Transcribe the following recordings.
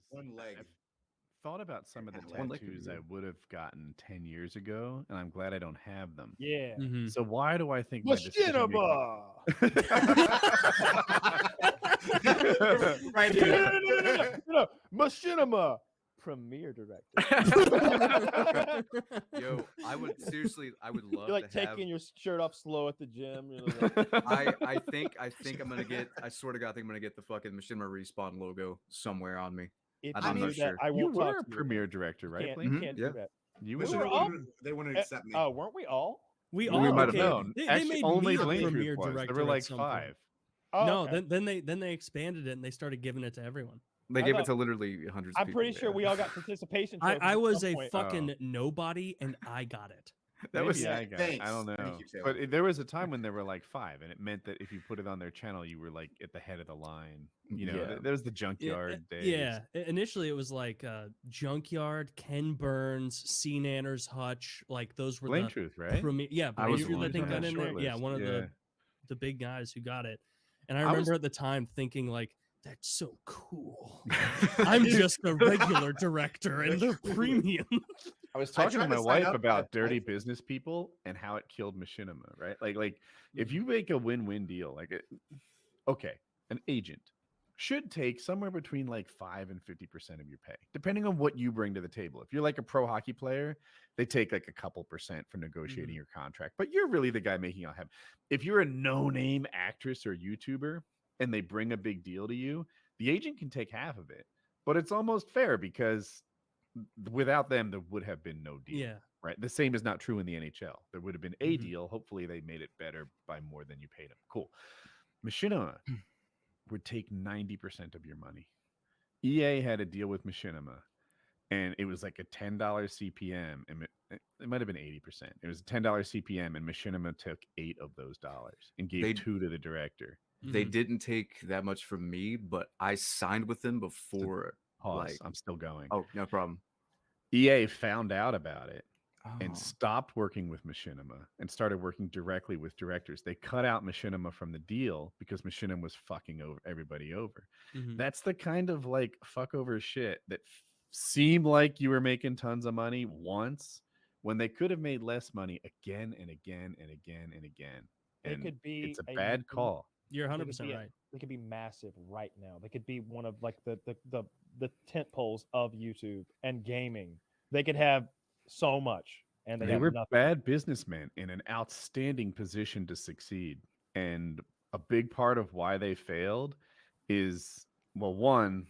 is One leg. I've thought about some of the One leg could be tattoos I good. would have gotten 10 years ago, and I'm glad I don't have them. Yeah. Mhm. So why do I think my decision making... Machinima! Right here. No, Machinima! Premier director. Yo, I would love You're like to have. taking your shirt off slow at the gym. You're like, I think I'm gonna get. I swear to God, I think I'm gonna get the fucking Machinima Respawn logo somewhere on me. if I'm you not do sure. that, I You won't were talk a to you. premier director, right? Can't, Blaine? can't Yeah. do that. You We were. were all- They wouldn't accept me. Oh, weren't we all? We We all might have okay. known. They Actually, made only me a Blaine premier Truth was. director. There were at like some 5. point. Oh, No, okay. then they expanded it and they started giving it to everyone. They I give it thought- to literally hundreds. I'm of people. pretty sure we all got participation. I trophies at was some a point. fucking nobody and I got it. That was Maybe I got it. Thanks. I don't know. Thank you, Taylor. But there was a time when there were like 5, and it meant that if you put it on their channel, you were like at the head of the line. You know, Yeah. there was the junkyard days. Yeah. Initially, it was like Junkyard, Ken Burns, C. Nanners, Hutch. Like those were Blame the Truth, right? premier. Yeah, I was Blaine Truth, one I think on got that in there. short Yeah, list. one of Yeah. the big guys who got it. And I I was- remember at the time thinking like, that's so cool. I'm just a regular director and they're premium. I was I talking to tried my to sign wife up, about but dirty I- business people and how it killed Machinima, right? Like if you make a win-win deal, okay, an agent should take somewhere between like 5 and 50% of your pay, depending on what you bring to the table. If you're like a pro hockey player, they take like a couple percent for negotiating your contract, but you're really the guy making it happen. If you're a no-name actress or YouTuber and they bring a big deal to you, the agent can take half of it, but it's almost fair because without them, there would have been no deal. Yeah. Right. The same is not true in the NHL. There would have been a Mhm. deal. Hopefully they made it better by more than you paid them. Cool. Machinima would take 90% of your money. EA had a deal with Machinima, and it was like a $10 CPM, and it might have been 80%. It was a $10 CPM, and Machinima took 8 of those dollars and gave They- 2 to the director. They didn't take that much from me, but I signed with them before. Pause. Like- I'm still going. Oh, no problem. EA found out about it Oh. and stopped working with Machinima and started working directly with directors. They cut out Machinima from the deal because Machinima was fucking over everybody over. Mhm. That's the kind of like fuck over shit that seemed like you were making tons of money once when they could have made less money again and again and again and again. They And could be it's a bad call. You're They could 100% be- right. They could be massive right now. They could be one of like the tent poles of YouTube and gaming. They could have so much, and they They have were nothing. bad businessmen in an outstanding position to succeed. And a big part of why they failed is, well, one,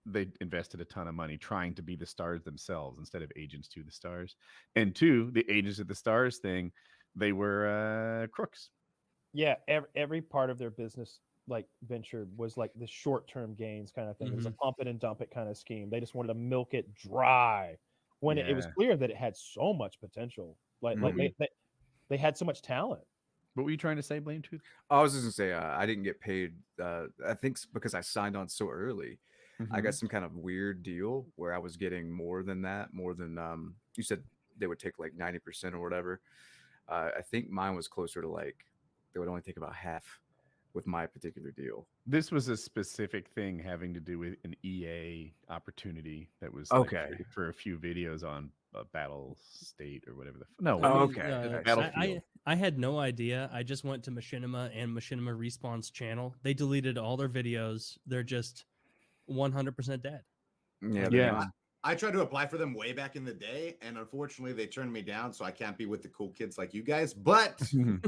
they invested a ton of money trying to be the stars themselves instead of agents to the stars. And 2, the agents of the stars thing, they were crooks. Yeah, every part of their business like venture was like the short-term gains kind of thing. It was a pump it and dump it kind of scheme. They just wanted to milk it dry when it was Yeah. clear that it had so much potential. Like they had so much talent. What were you trying to say, Blame Truth? I was just gonna say I didn't get paid. I think because I signed on so early, I got some kind of weird deal where I was getting more than you said they would take like 90% or whatever. I think mine was closer to like they would only take about half with my particular deal. This was a specific thing having to do with an EA opportunity that was like, Okay. for a few videos on Battle State or whatever the no. Oh, what- okay. Battlefield. I had no idea. I just went to Machinima and Machinima Respawn's channel. They deleted all their videos. They're just 100% dead. Yeah, Yeah. I tried to apply for them way back in the day, and unfortunately, they turned me down. So I can't be with the cool kids like you guys. But Dare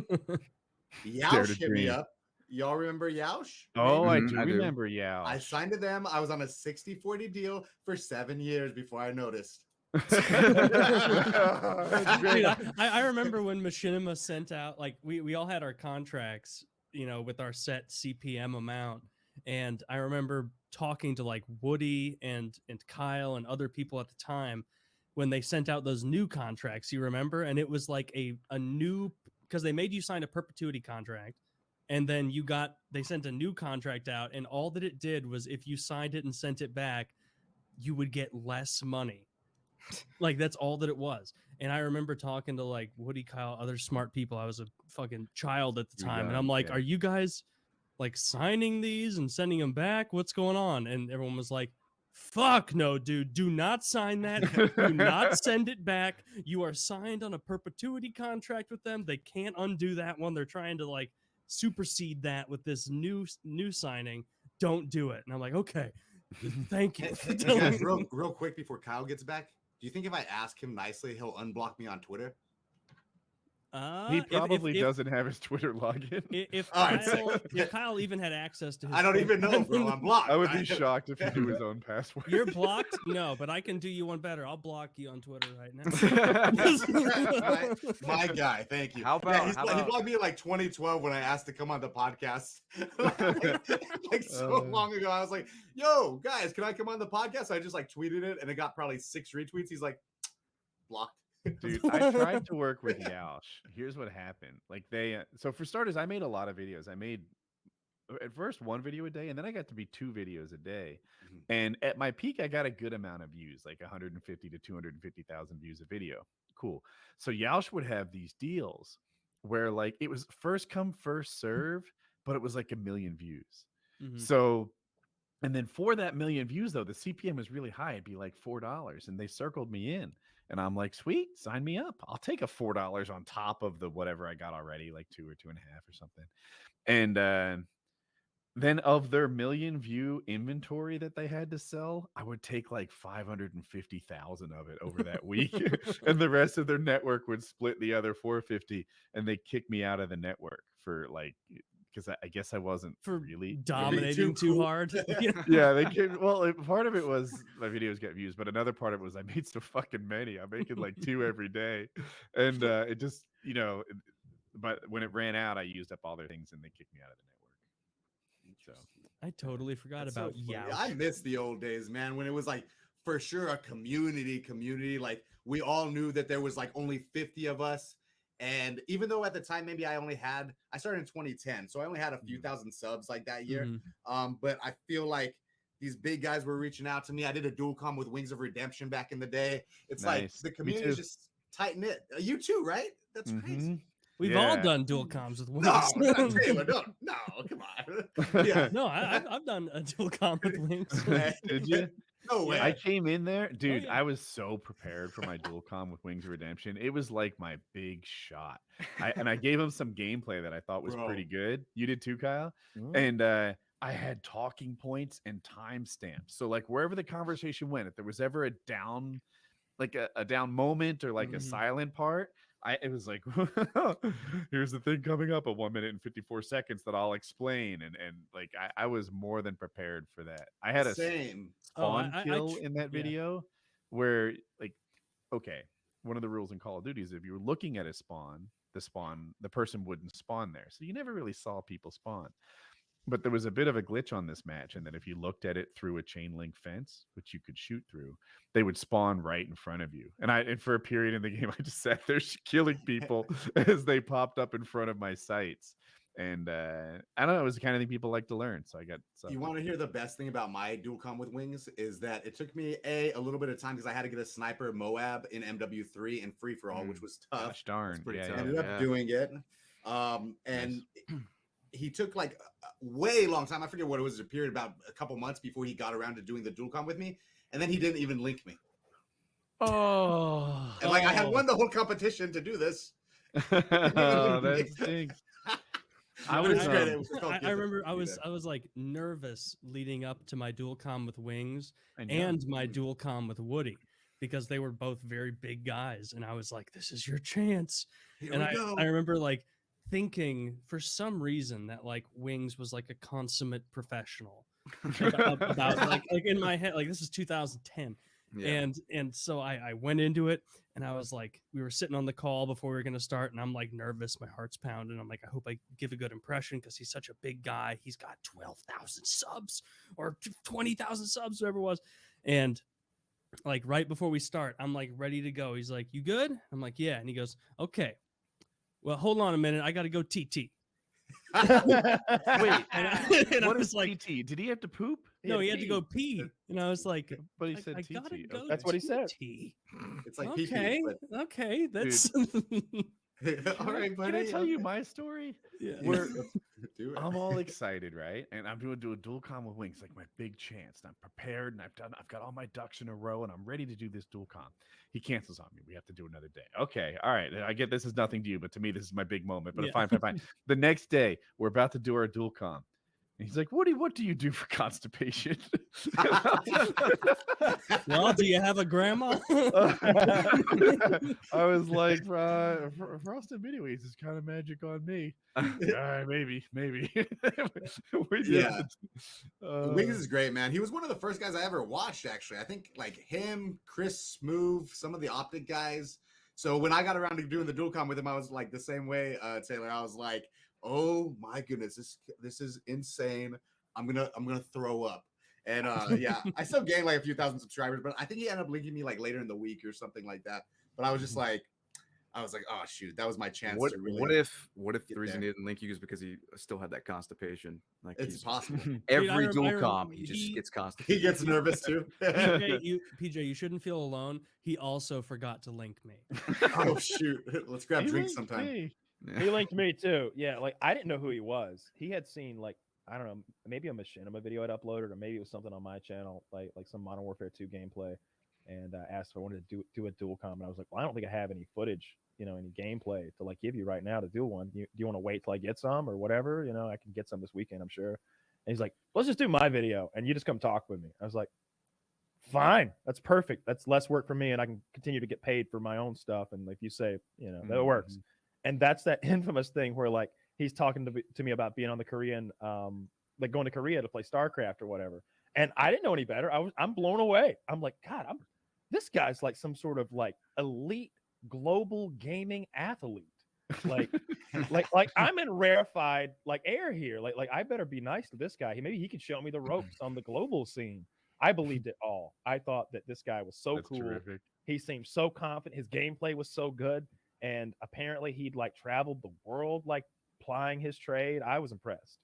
Yaush to hit me dream. up. Y'all remember Yaush? Oh, Maybe? I Mhm, do I do. remember. Yeah, I signed to them. I was on a 60-40 deal for 7 years before I noticed. Dude, I remember when Machinima sent out, like, we all had our contracts, you know, with our set CPM amount. And I remember talking to like Woody and Kyle and other people at the time when they sent out those new contracts, you remember? And it was like a new, because they made you sign a perpetuity contract. And then they sent a new contract out. And all that it did was if you signed it and sent it back, you would get less money. Like that's all that it was. And I remember talking to like Woody, Kyle, other smart people. I was a fucking child at the time. And I'm like, yeah. are you guys like signing these and sending them back? What's going on? And everyone was like, fuck no, dude. Do not sign that. Do not send it back. You are signed on a perpetuity contract with them. They can't undo that one. They're trying to like supersede that with this new signing. Don't do it. And I'm like, okay, thank you. Hey, guys, real quick before Kyle gets back, do you think if I ask him nicely, he'll unblock me on Twitter? He If- probably doesn't have his Twitter login. If All right, Kyle even had access to his I don't even know, bro. I'm blocked. I would be shocked if he knew his own password. You're blocked? No, but I can do you one better. I'll block you on Twitter right now. My guy, thank you. How about- he how about- blocked me in like 2012 when I asked to come on the podcast. like so long ago, I was like, "Yo, guys, can I come on the podcast?" I just like tweeted it, and it got probably 6 retweets. He's like, blocked. Dude, I tried to work with Yaush. Here's what happened. Like so for starters, I made a lot of videos. I made at first 1 video a day, and then I got to be 2 videos a day. Mhm. And at my peak, I got a good amount of views, like 150 to 250,000 views a video. Cool. So Yaush would have these deals where like it was first come, first serve, but it was like 1 million views. Mhm. So, and then for that 1 million views, though, the CPM was really high. It'd be like $4, and they circled me in. And I'm like, sweet, sign me up. I'll take a $4 on top of the whatever I got already, like 2 or 2.5 or something. And then of their 1 million view inventory that they had to sell, I would take like 550,000 of it over that week. And the rest of their network would split the other 450, and they kicked me out of the network for like, because I guess I wasn't For really dominating too cool. hard. Yeah, they came. Well, part of it was my videos get views, but another part of it was I made so fucking many. I'm making like 2 every day, and it just but when it ran out, I used up all their things, and they kicked me out of the network. So I totally forgot That's so about funny. Yaush. I miss the old days, man, when it was like for sure a community. Like we all knew that there was like only 50 of us. And even though at the time maybe I started in 2010, so I only had a few thousand subs like that year. Mhm. But I feel like these big guys were reaching out to me. I did a dual com with Wings of Redemption back in the day. It's like Nice. the Me community too. is just tight knit. You too, right? That's crazy. Mhm. We've all Yeah. done dual comms with No, Wings. not Taylor. No, come on. Yeah. No, I've done a dual comm with Wings. Did you? No way. I came in there, dude. yeah. I was so prepared for my dual com with Wings of Redemption. It was like my big shot. I gave him some gameplay that I thought was pretty good. You did too, Kyle. And I had talking points and timestamps. So like wherever the conversation went, if there was ever a down, like a down moment or like a silent part, it was like, here's the thing coming up at 1 minute and 54 seconds that I'll explain. And like I was more than prepared for that. I had a Same. spawn I kill in that yeah. video where like, okay, one of the rules in Call of Duty is if you were looking at a spawn, the person wouldn't spawn there. So you never really saw people spawn. But there was a bit of a glitch on this match, and that if you looked at it through a chain link fence, which you could shoot through, they would spawn right in front of you. And for a period in the game, I just sat there killing people as they popped up in front of my sights. And I don't know, it was the kind of thing people like to learn. So I got. You want to hear the best thing about my dual com with Wings is that it took me a little bit of time because I had to get a sniper Moab in MW3 and free for all, which was tough. Gosh darn, pretty yeah, tough. yeah. Ended up doing it. And he took like a way long time. I forget what it was, a period about a couple months before he got around to doing the dual com with me. And then he didn't even link me. Oh, And like I had won the whole competition to do this. Oh, that stinks. I But was, it's great. um, It felt I different remember to I be was there. like nervous leading up to my dual comm with Wings I know. and my dual comm with Woody because they were both very big guys, and I was like, "This is your chance." Here And we go. I remember like thinking for some reason that like Wings was like a consummate professional about like in my head, like this is 2010. Yeah. And so I went into it, and I was like, we were sitting on the call before we were going to start, and I'm like nervous, my heart's pounding. I'm like, I hope I give a good impression because he's such a big guy. He's got 12,000 subs or 20,000 subs, whatever it was. And like right before we start, I'm like ready to go. He's like, "You good?" I'm like, "Yeah." And he goes, "Okay, well, hold on a minute. I got to go TT." Wait, And I what was is like, PT? Did he have to poop? no, he had to go pee. And I was like, But he I said I TT. gotta go Okay. That's what he said. TT. It's like Okay, PP, but okay, that's All right, buddy. Can I tell you okay. my story? Yeah. Where Do it. I'm all excited, right? And I'm doing do a dual com with Wings, like my big chance. And I'm prepared, and I've got all my ducks in a row, and I'm ready to do this dual com. He cancels on me. We have to do another day. Okay, all right. I get this is nothing to you, but to me, this is my big moment. But Yeah. fine. The next day, we're about to do our dual com. And he's like, Woody, what do you do for constipation? Well, do you have a grandma? I was like, frosted mini wheats is kind of magic on me. Maybe. We did Yeah. it. Wings is great, man. He was one of the first guys I ever watched, actually. I think like him, Chris Smoove, some of the Optic guys. So when I got around to doing the dual com with him, I was like the same way, Taylor. I was like, oh my goodness, this is insane. I'm gonna throw up. And yeah, I still gained like a few thousand subscribers, but I think he ended up linking me like later in the week or something like that. But I was just like, oh shoot, that was my chance What to really. what if the get reason there. he didn't link you is because he still had that constipation? Like It's he's possible. every I dual rem- com, he just he- gets He constipated. gets nervous too. PJ, you shouldn't feel alone. He also forgot to link me. Oh shoot, let's grab He drinks linked sometime. me. He linked me too. Yeah, like I didn't know who he was. He had seen like I don't know, maybe a Machinima video I'd uploaded, or maybe it was something on my channel, like some Modern Warfare 2 gameplay, and asked if I wanted to do a dual com, and I was like, well, I don't think I have any footage, any gameplay to like give you right now to do one. Do you want to wait till I get some or whatever? I can get some this weekend, I'm sure. And he's like, let's just do my video, and you just come talk with me. I was like, fine, that's perfect. That's less work for me, and I can continue to get paid for my own stuff. And like you say, that works. And that's that infamous thing where like he's talking to me about being on the Korean, like going to Korea to play StarCraft or whatever. And I didn't know any better. I'm blown away. I'm like, God, this guy's like some sort of like elite global gaming athlete. Like, like I'm in rarefied like air here. Like I better be nice to this guy. Maybe he can show me the ropes on the global scene. I believed it all. I thought that this guy was so That's cool. terrific. He seemed so confident. His gameplay was so good. And apparently he'd like traveled the world, like plying his trade. I was impressed.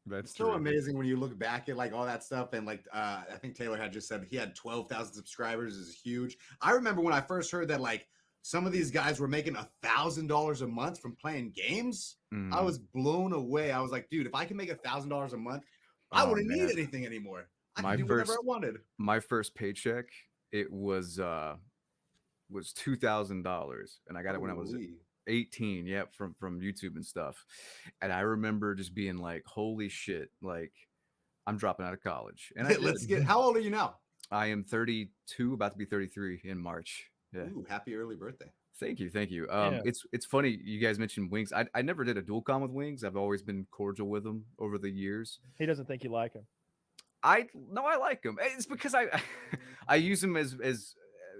That's It's so terrific. amazing when you look back at like all that stuff. And like I think Taylor had just said he had 12,000 subscribers. Is huge. I remember when I first heard that like some of these guys were making $1,000 a month from playing games. I was blown away. I was like, dude, if I can make $1,000 a month, I wouldn't need anything anymore. I My could do whatever I wanted. My first paycheck, it was $2,000, and I got it when I was Holy. 18. Yep, from YouTube and stuff. And I remember just being like, "Holy shit!" Like, I'm dropping out of college. And Let's get. How old are you now? I am 32, about to be 33 in March. Yeah. Ooh, happy early birthday. Thank you. Yeah. It's funny you guys mentioned Wings. I never did a dual com with Wings. I've always been cordial with him over the years. He doesn't think you like him. I like him. It's because I I use him as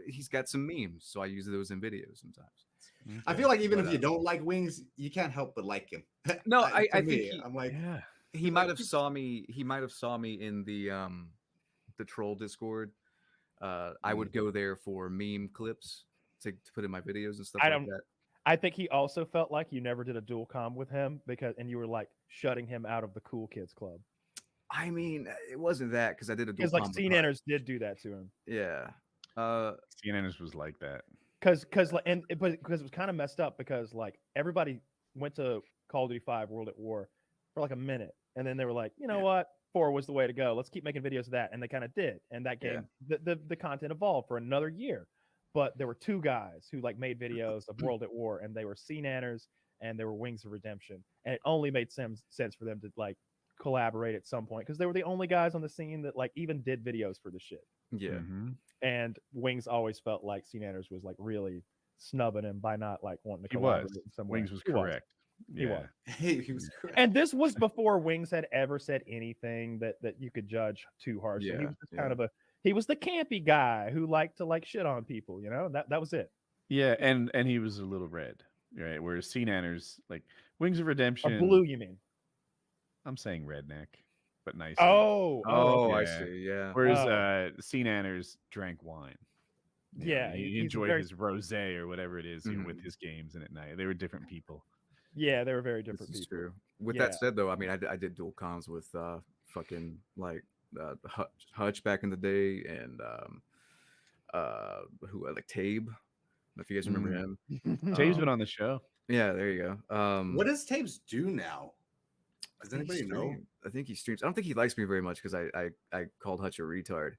he's got some memes, so I use those in videos sometimes. I feel like even if you don't like Wings, you can't help but like him. No, To I think me, I'm like, Yeah. he might have saw me. He might have saw me in the troll Discord. I would go there for meme clips to put in my videos and stuff I like don't- that. I think he also felt like you never did a dual com with him and you were like shutting him out of the cool kids club. I mean, it wasn't that because I did a dual Because like com with CNNers did do that to him. Yeah. CNN was like that. Because it was kind of messed up because like everybody went to Call of Duty 5 World at War for like a minute, and then they were like, you know what, 4 was the way to go. Let's keep making videos of that, and they kind of did. And that game, the content evolved for another year. But there were 2 guys who like made videos of World at War, and they were CNanners and they were Wings of Redemption, and it only made sense for them to like collaborate at some point because they were the only guys on the scene that like even did videos for the shit. Yeah. Mhm. And Wings always felt like CNanners was like really snubbing him by not like wanting to He collaborate was. in some way. Wings was He correct. He was. hey, he was correct. And this was before Wings had ever said anything that you could judge too harshly. He Yeah, was just kind of he was the campy guy who liked to like shit on people, that was it. Yeah, and he was a little red, right? Whereas CNanners, like Wings of Or Redemption, blue, you mean? I'm saying redneck, but nice. Oh, Oh, I yeah. see. Yeah. Whereas Oh. CNanners drank wine. Yeah, he he's enjoyed very- his rosé or whatever it is with Mhm. his games and at night. They were different people. Yeah, they were very different This is people. true. With Yeah. that said, though, I mean, I did dual cons with fucking like Hutch back in the day, and who like Tabe. If you guys remember him. Tave's been on the show. Yeah, there you go. What does Tapes do now? Does I think he anybody know? I think he streams. I don't think he likes me very much because I called Hutch a retard.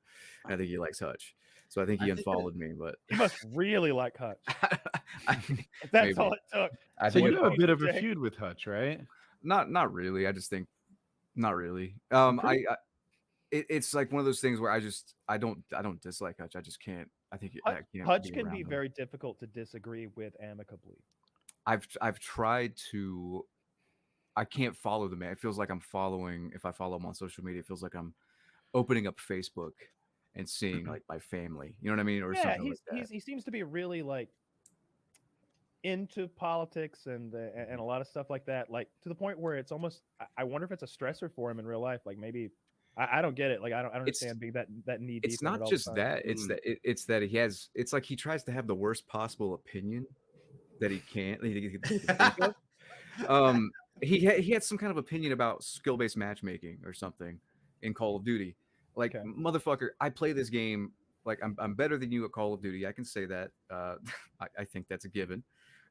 And I think he likes Hutch, so I think he I think unfollowed me. But You must really like Hutch. I, That's maybe. all it took. I So think you it- have a bit of a Jake. feud with Hutch, right? not really. I just think not really. pretty- It's like one of those things where I don't dislike Hutch. I just can't. I think I can't. Hutch be can around be him. very difficult to disagree with amicably. I've tried to. I can't follow the man. It feels like I'm following. If I follow him on social media, it feels like I'm opening up Facebook and seeing like my family. You know what I mean, or Yeah, something like that. he seems to be really like into politics and a lot of stuff like that. Like to the point where it's almost. I wonder if it's a stressor for him in real life. Like maybe I don't get it. Like I don't understand being that knee deep. It's in it not all the just time. that. It's that it's that he has. It's like he tries to have the worst possible opinion that he can't. He can think of. He had some kind of opinion about skill-based matchmaking or something in Call of Duty. Like Okay. motherfucker, I play this game like I'm better than you at Call of Duty. I can say that. I think that's a given.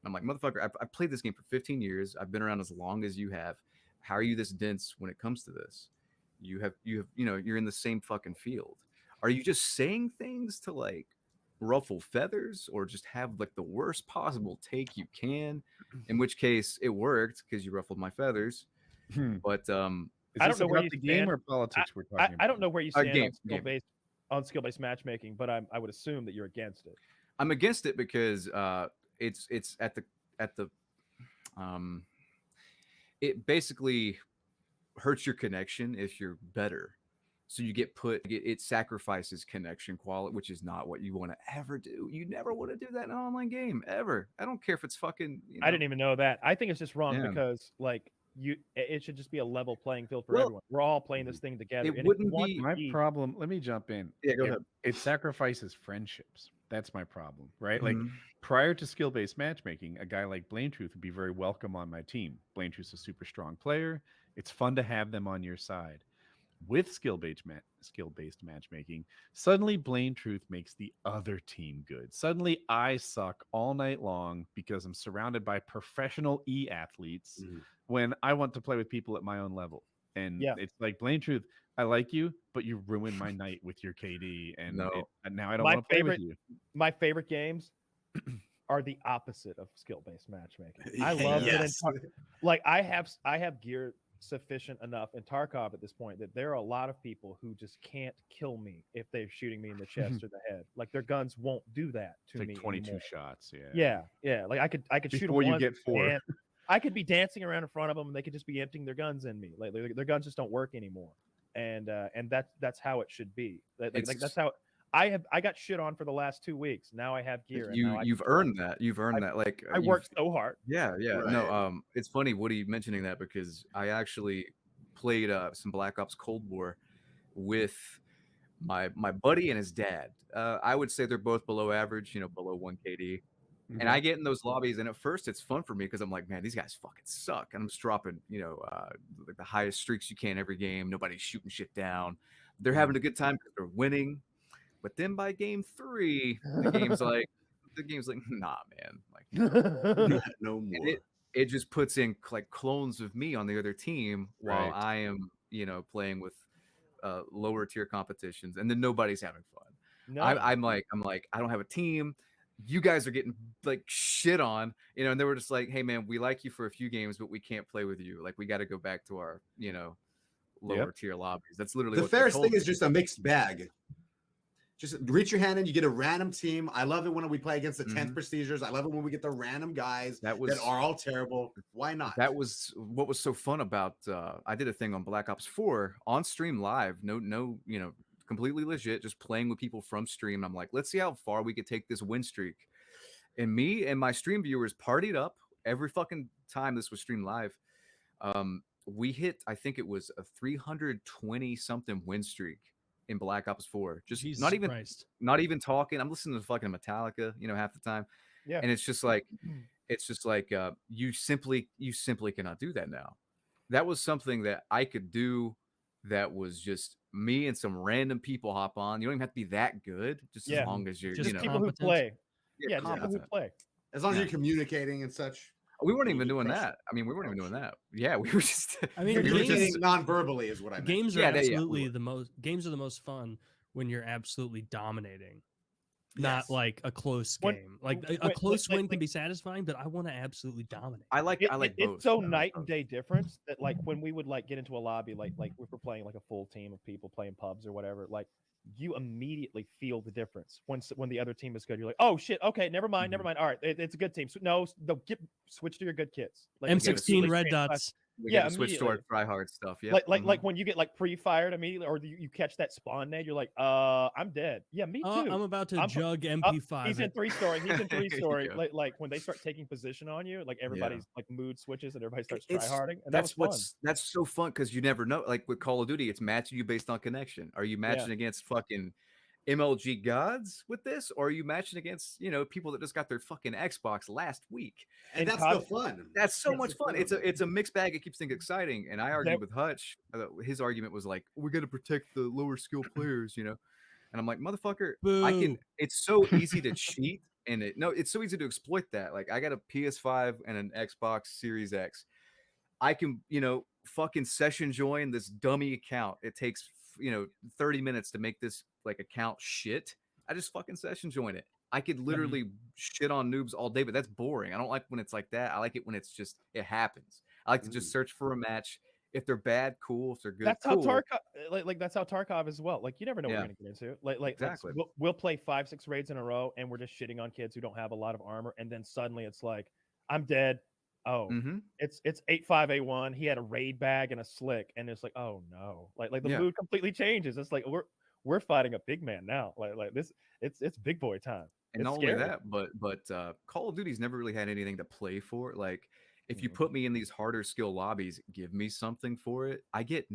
I'm like motherfucker. I've played this game for 15 years. I've been around as long as you have. How are you this dense when it comes to this? You know you're in the same fucking field. Are you just saying things to like ruffle feathers or just have like the worst possible take you can? In which case it worked because you ruffled my feathers. But Is I this don't know where about you the game stand. or politics we're talking about? I don't know where you stand Game. on skill based matchmaking, but I would assume that you're against it. I'm against it because it's at the it basically hurts your connection if you're better. So you get it sacrifices connection quality, which is not what you want to ever do. You never want to do that in an online game ever. I don't care if it's fucking. I didn't even know that. I think it's just wrong Yeah. because like it should just be a level playing field for Well, everyone. We're all playing this thing together. it and if you wouldn't want be- to My be- problem. Let me jump in. Yeah, go it, ahead. It sacrifices friendships. That's my problem, right? Like Mhm. prior to skill-based matchmaking, a guy like Blame Truth would be very welcome on my team. Blame Truth's a super strong player. It's fun to have them on your side. With skill-based matchmaking, suddenly Blame Truth makes the other team good. Suddenly I suck all night long because I'm surrounded by professional athletes when I want to play with people at my own level. And Yeah. it's like Blame Truth, I like you, but you ruined my night with your KD, and No. and now I don't My want to play with favorite- you. my favorite games are the opposite of skill based matchmaking. I love Yes. it. Like I have gear sufficient enough in Tarkov at this point that there are a lot of people who just can't kill me if they're shooting me in the chest or the head. Like their guns won't do that to It's like me 22 anymore. shots. Yeah. Yeah. Like I could shoot them Before you once, get 4. and I could be dancing around in front of them, and they could just be emptying their guns in me. Like their guns just don't work anymore. And that's how it should be. Like that's how I got shit on for the last 2 weeks. Now I have gear. and now I You've can earned that. You've earned that. Like I you've- worked so hard. Yeah. Right. No, it's funny Woody mentioning that because I actually played some Black Ops Cold War with my buddy and his dad. I would say they're both below average, below 1 KD. And I get in those lobbies, and at first it's fun for me because I'm like, man, these guys fucking suck. And I'm just dropping, like the highest streaks you can every game. Nobody's shooting shit down. They're having a good time because they're winning. But then by game 3, the game's like, nah, man. Like, No and more. it just puts in like clones of me on the other team while Right. I am, playing with lower tier competitions, and then nobody's having fun. No, I'm like, I don't have a team. You guys are getting like shit on, and they were just like, hey man, we like you for a few games, but we can't play with you. Like we got to go back to our, lower tier lobbies. That's literally The what they fairest told thing me. is just a mixed bag. Just reach your hand in, you get a random team. I love it when we play against the 10th Prestigers. I love it when we get the random guys That was that are all terrible. Why not? That was what was so fun about. I did a thing on Black Ops 4 on stream live. No, completely legit. Just playing with people from stream. I'm like, let's see how far we could take this win streak. And me and my stream viewers partied up every fucking time this was streamed live. We hit, I think it was a 320 something win streak in Black Ops 4. Just Jesus not even Christ. not even talking. I'm listening to fucking Metallica, half the time. Yeah. And it's just like you simply cannot do that now. That was something that I could do. That was just me and some random people hop on. You don't even have to be that good, just Yeah. as long as you're, Just just people competent. who play. Yeah, just people who competent. play. As long as Yeah. you're communicating and such. We weren't You even can doing crush that. it. I mean, we weren't Oh, even doing shit. that. Yeah, we were just. I mean, we were games- Communicating just. non-verbally is what I meant. Games are Yeah, we absolutely were. the most. Games are the most fun when you're absolutely dominating. Not Yes. like a close When- game. Like a when- close like- win can be satisfying, but I want to absolutely dominate. I like both. It's so I like night and both. day difference that like when we would like get into a lobby, like if we're playing like a full team of people playing pubs or whatever, like you immediately feel the difference when the other team is good. You're like, oh shit, okay, never mind. All right, it's a good team. So, no, switch to your good kids. Like M16 immediately red change class. dots. We Yeah, got to switch to our immediately. try hard stuff. Yeah. Like when you get like pre-fired immediately, or you catch that spawn nade, you're like, I'm dead. Yeah, me too. Oh, I'm about to I'm- jug He's MP5. in 3-story. He's in There you 3-story. go. Like when they start taking position on you, like everybody's like mood switches and everybody starts It's- tryharding. And that was fun. That's so fun because you never know. Like with Call of Duty, it's matching you based on connection. Are you matching against fucking MLG gods with this, or are you matching against people that just got their fucking Xbox last week? And in that's COD the fun. That's so That's much the fun. of it. It's a mixed bag. It keeps things exciting. And I argued with Hutch. His argument was like, we're gonna protect the lower skill players, And I'm like, motherfucker, I can. Boo. It's so easy to cheat, and it's so easy to exploit that. Like I got a PS5 and an Xbox Series X. I can, fucking session join this dummy account. It takes 30 minutes to make this like account shit. I just fucking session join it. I could literally shit on noobs all day, but that's boring. I don't like when it's like that. I like it when it's just it happens. I like to just search for a match. If they're bad, cool. If they're good, That's cool. how Tarkov, like that's how Tarkov as well. Like you never know what Yeah. we're gonna get into. Like Exactly. we'll play 5-6 raids in a row, and we're just shitting on kids who don't have a lot of armor, and then suddenly it's like, I'm dead. Oh, Mm-hmm. it's 85A1. He had a raid bag and a slick, and it's like, oh no, like the Yeah. mood completely changes. It's like we're fighting a big man now. Like this, it's big boy time. And It's not scary. only that, but Call of Duty's never really had anything to play for. Like if you Mhm. put me in these harder skill lobbies, give me something for it. I get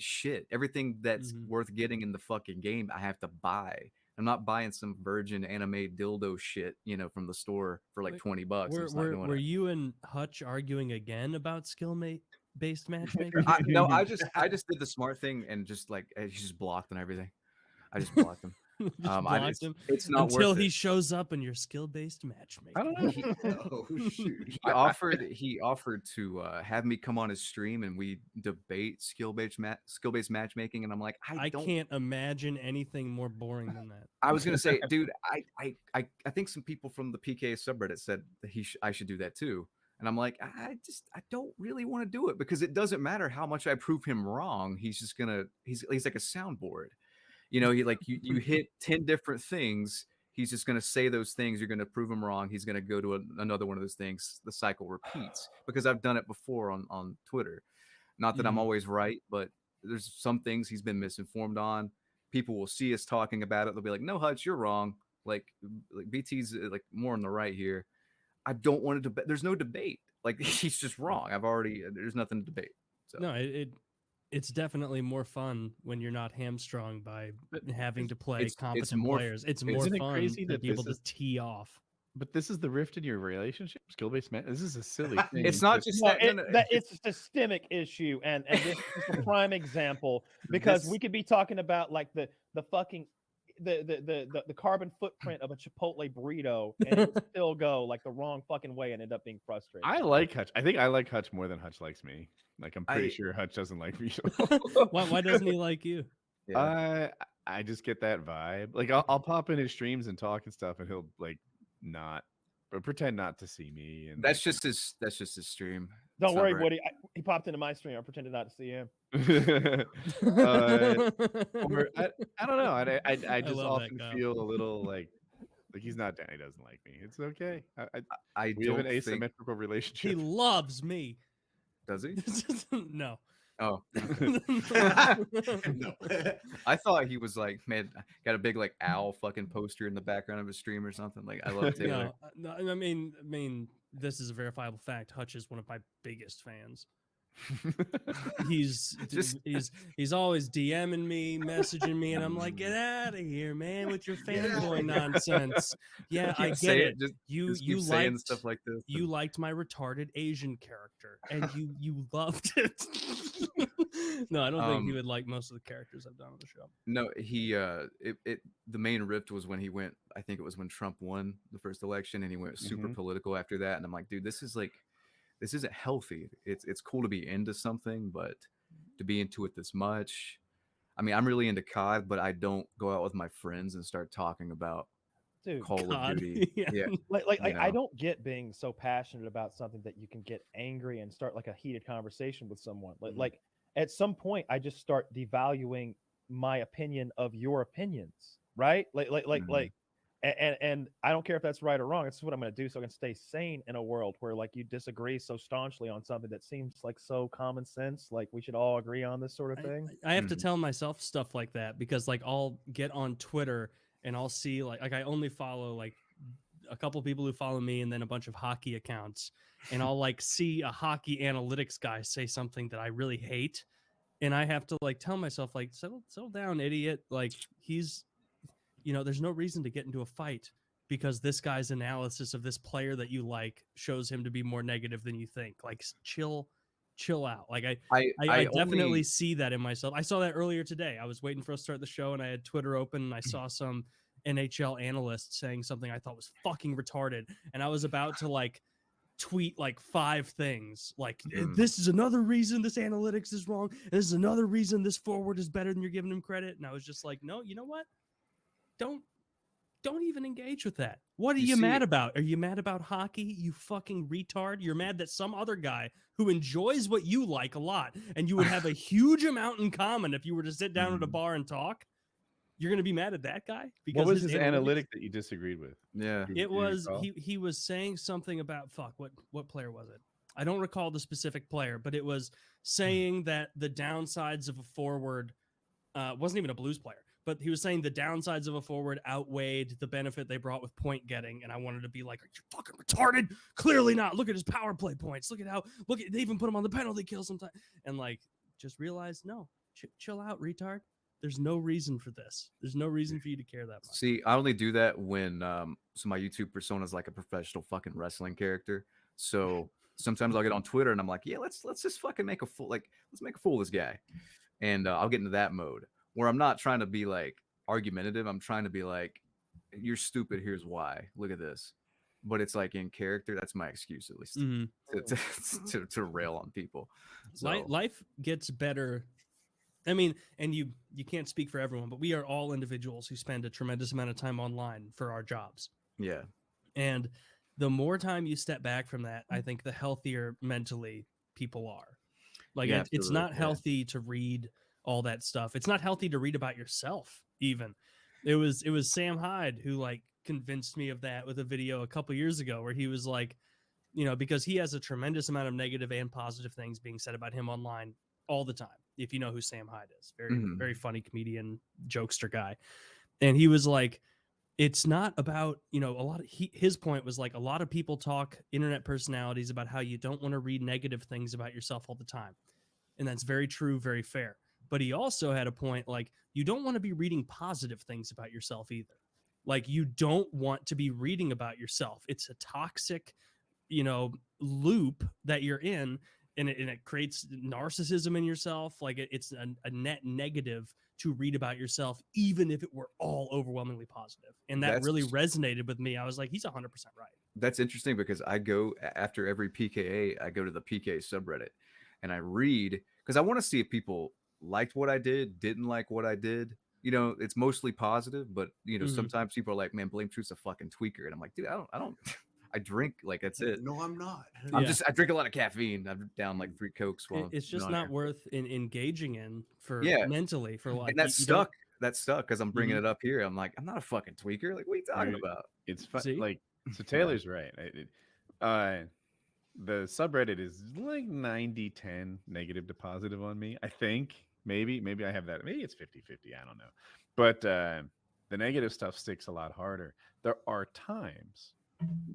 shit. Everything that's Mhm. worth getting in the fucking game, I have to buy. I'm not buying some virgin anime dildo shit, from the store for like Wait, $20. I'm just not doing Were it. you and Hutch arguing again about based matchmaking? No, I just did the smart thing and just like he just blocked and everything. I just blocked him. Just I blocked just, him it's not until worth he it. shows up in your skill-based matchmaking. I don't know. Oh shoot. He offered to have me come on his stream and we debate skill-based matchmaking, and I'm like, I can't imagine anything more boring than that. I was gonna say, dude, I think some people from the PKA subreddit said that I should do that too, and I'm like, I don't really want to do it because it doesn't matter how much I prove him wrong. He's just gonna he's like a soundboard, he like you hit 10 different things. He's just going to say those things. You're going to prove him wrong. He's going to go to another one of those things. The cycle repeats because I've done it before on Twitter. Not that I'm always right, but there's some things he's been misinformed on. People will see us talking about it. They'll be like, no, Hutch, you're wrong. Like BT's like more on the right here. I don't want to debate. There's no debate. Like he's just wrong. There's nothing to debate. So. No, it's definitely more fun when you're not hamstrung by having to play competent players. It's more isn't it fun crazy to that be able this to tee off. But this is the rift in your relationship, skill-based man. This is a silly thing. It's not just No, that. No, it's a systemic issue, and this is a prime example because we could be talking about like the fucking the carbon footprint of a Chipotle burrito, and it would still go like the wrong fucking way and end up being frustrating. I like Hutch. I think I like Hutch more than Hutch likes me. Like I'm pretty sure Hutch doesn't like me. Why doesn't he like you? Yeah. I just get that vibe. Like I'll pop in his streams and talk and stuff, and he'll like not, but pretend not to see me. And That's just his stream. Don't It's not worry, very- Woody. He popped into my stream. I pretended not to see him. or I don't know. I just love that often guy. feel a little like he's not down. He doesn't like me. It's okay. I We have don't an think asymmetrical He relationship. loves me. does he? No. Oh, No. I thought he was like, man, got a big like owl fucking poster in the background of his stream or something. Like I love Taylor. No, I mean, this is a verifiable fact. Hutch is one of my biggest fans. he's Just- he's always DMing me, messaging me, and I'm like, get out of here, man, with your Get outta fanboy here. nonsense. Yeah, I Keep get saying- it. Just You keep saying liked stuff like this. you and- liked my retarded Asian character, and you loved it. No, I don't think he Um, would like most of the characters I've done on the show. No, he the main rift was when he went, I think it was when Trump won the first election and he went super political after that. And I'm like, dude, this isn't healthy. It's cool to be into something, but to be into it this much. I mean, I'm really into COD, but I don't go out with my friends and start talking about Dude, Call God. of Duty. Yeah. Yeah. like you I know. don't get being so passionate about something that you can get angry and start like a heated conversation with someone. Mhm. Like at some point, I just start devaluing my opinion of your opinions, right? Mhm. And I don't care if that's right or wrong. It's what I'm going to do so I can stay sane in a world where like you disagree so staunchly on something that seems like so common sense. Like we should all agree on this sort of thing. I have to Mhm. tell myself stuff like that because like I'll get on Twitter and I'll see like I only follow like a couple people who follow me and then a bunch of hockey accounts, and I'll like see a hockey analytics guy say something that I really hate, and I have to like tell myself like settle down, idiot. Like he's, there's no reason to get into a fight because this guy's analysis of this player that you like shows him to be more negative than you think. Like chill out. Like I definitely only see that in myself. I saw that earlier today. I was waiting for us to start the show and I had Twitter open and I saw some NHL analyst saying something I thought was fucking retarded, and I was about to like tweet like 5 things like this is another reason this analytics is wrong, and this is another reason this forward is better than you're giving him credit, and I was just like, no, you know what, don't even engage with that. What are You you see- mad about? Are you mad about hockey, you fucking retard? You're mad that some other guy who enjoys what you like a lot and you would have a huge amount in common if you were to sit down at a bar and talk. You're going to be mad at that guy because What was his analytics- analytic that you disagreed with? yeah. Do you It was recall? he was saying something about what player was it? I don't recall the specific player, but it was saying that the downsides of a forward wasn't even a Blues player, but he was saying the downsides of a forward outweighed the benefit they brought with point getting, and I wanted to be like, are you fucking retarded? Clearly not. Look at his power play points. Look at they even put him on the penalty kill sometimes, and like just realize no, chill out, retard. There's no reason for this. There's no reason for you to care that much. See, I only do that when so my YouTube persona is like a professional fucking wrestling character. So sometimes I'll get on Twitter and I'm like, yeah, let's just fucking make a fool, like let's make a fool of this guy, and I'll get into that mode where I'm not trying to be like argumentative. I'm trying to be like, you're stupid. Here's why. Look at this. But it's like in character. That's my excuse at least Mhm. to rail on people. So Life gets better. I mean, and you can't speak for everyone, but we are all individuals who spend a tremendous amount of time online for our jobs. yeah, And the more time you step back from that, I think the healthier mentally people are. Like Yeah, it's absolutely, not yeah. healthy to read all that stuff. It's not healthy to read about yourself even. It was Sam Hyde who like convinced me of that with a video a couple years ago where he was like, because he has a tremendous amount of negative and positive things being said about him online all the time. If you know who Sam Hyde is, Mhm. very funny comedian, jokester guy. And he was like, it's not about, his point was like a lot of people talk internet personalities about how you don't want to read negative things about yourself all the time. And that's very true, very fair. But he also had a point like you don't want to be reading positive things about yourself either. Like you don't want to be reading about yourself. It's a toxic, loop that you're in, and it creates narcissism in yourself. Like it's a net negative to read about yourself, even if it were all overwhelmingly positive. And that really resonated with me. I was like, he's 100% right. That's interesting because I go after every PKA, I go to the PKA subreddit and I read because I want to see if people liked what I did, didn't like what I did. It's mostly positive, but sometimes people are like, "Man, Blame Truth's a fucking tweaker," and I'm like, "Dude, I don't." I drink, like that's it. No, I'm not. I drink a lot of caffeine. I'm down like 3 Cokes. It's just not worth engaging in for mentally for like. And that stuck. That stuck because I'm bringing it up here. I'm like, I'm not a fucking tweaker. Like, what are you talking about? It's fun. Like, so Taylor's right. The subreddit is like 90-10 negative to positive on me. I think maybe I have that. Maybe it's 50-50. I don't know. But the negative stuff sticks a lot harder. There are times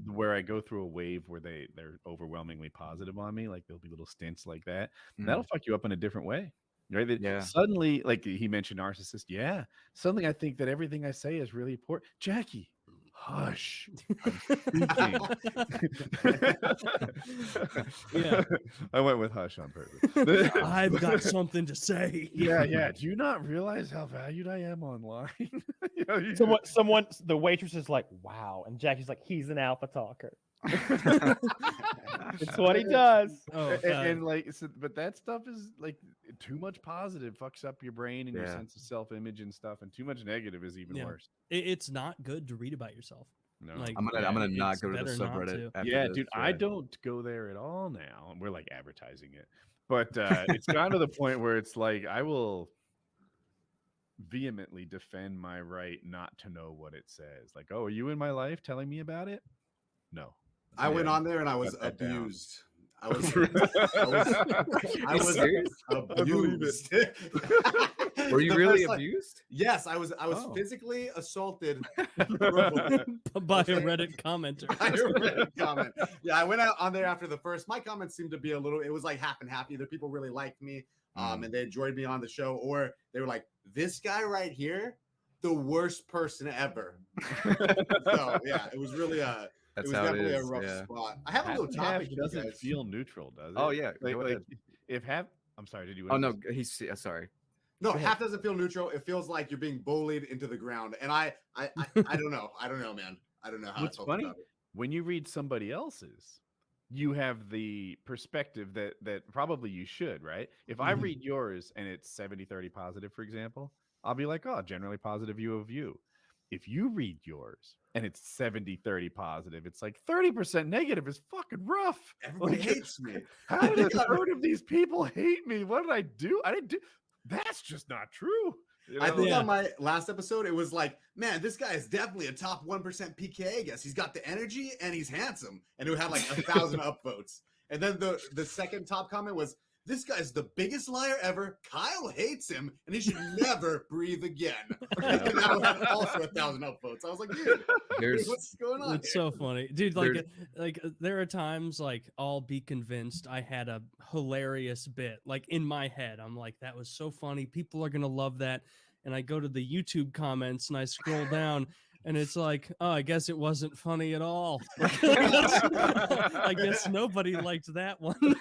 where I go through a wave where they're overwhelmingly positive on me, like there'll be little stints like that. And that'll fuck you up in a different way. Right? That Yeah. Suddenly, like he mentioned narcissist. Yeah. Suddenly I think that everything I say is really important. Jackie, hush. I'm speaking. Yeah. I went with hush on purpose. I've got something to say. Yeah. Do you not realize how valued I am online? You know, you Someone, the waitress is like, wow. And Jackie's like, he's an alpha talker. It's what he does. Oh, and like, so, but that stuff is like too much positive fucks up your brain and your Yeah. sense of self-image and stuff, and too much negative is even Yeah. worse. it's not good to read about yourself. No. Like, I'm gonna not it's go to the better not subreddit. to. After Yeah, this, dude, I yeah. don't go there at all now. And we're like advertising it, but it's gotten to the point where it's like I will vehemently defend my right not to know what it says. Like, oh, are you in my life telling me about it? No. I went Yeah. on there and I was Cut that down. abused. I was serious? abused. Were you The really first, like- abused? Yes, I was Oh. physically assaulted verbally By a Reddit commenter. by a Reddit comment. Yeah, I went out on there after the first. My comments seemed to be a little. It was like half and half. Either people really liked me, and they enjoyed me on the show, or they were like, "This guy right here, the worst person ever." So yeah, it was really it That's was how it definitely a is. rough Yeah. spot. I have a Half little and half topic. for you doesn't guys. feel neutral, does it? Oh yeah. Like, Go ahead. if half. I'm sorry. Did you? Oh want no, to- he's sorry. No, Go ahead. half doesn't feel neutral. It feels like you're being bullied into the ground. And I don't know. I don't know, man. I don't know how What's I felt funny? about it. When you read somebody else's, you have the perspective that probably you should, right? If I Mhm. read yours and it's 70-30 positive, for example, I'll be like, oh, generally positive view of you. If you read yours and it's 70-30 positive, it's like 30% negative is fucking rough. Everybody Like, hates me. How did a third of these people hate me? What did I do? I didn't do. That's just not true. You I know? think Yeah. on my last episode, it was like, man, this guy is definitely a top 1% PKA guest. He's got the energy and he's handsome. And it had like 1,000 upvotes. And then the second top comment was, this guy's the biggest liar ever. Kyle hates him and he should never breathe again. And that had also 1,000 upvotes. I was like, dude, Here's what's going on? It's here? so funny, dude. There are times like I'll be convinced I had a hilarious bit like in my head. I'm like, that was so funny. People are gonna love that. And I go to the YouTube comments and I scroll down, and it's like, oh, I guess it wasn't funny at all. I guess nobody liked that one.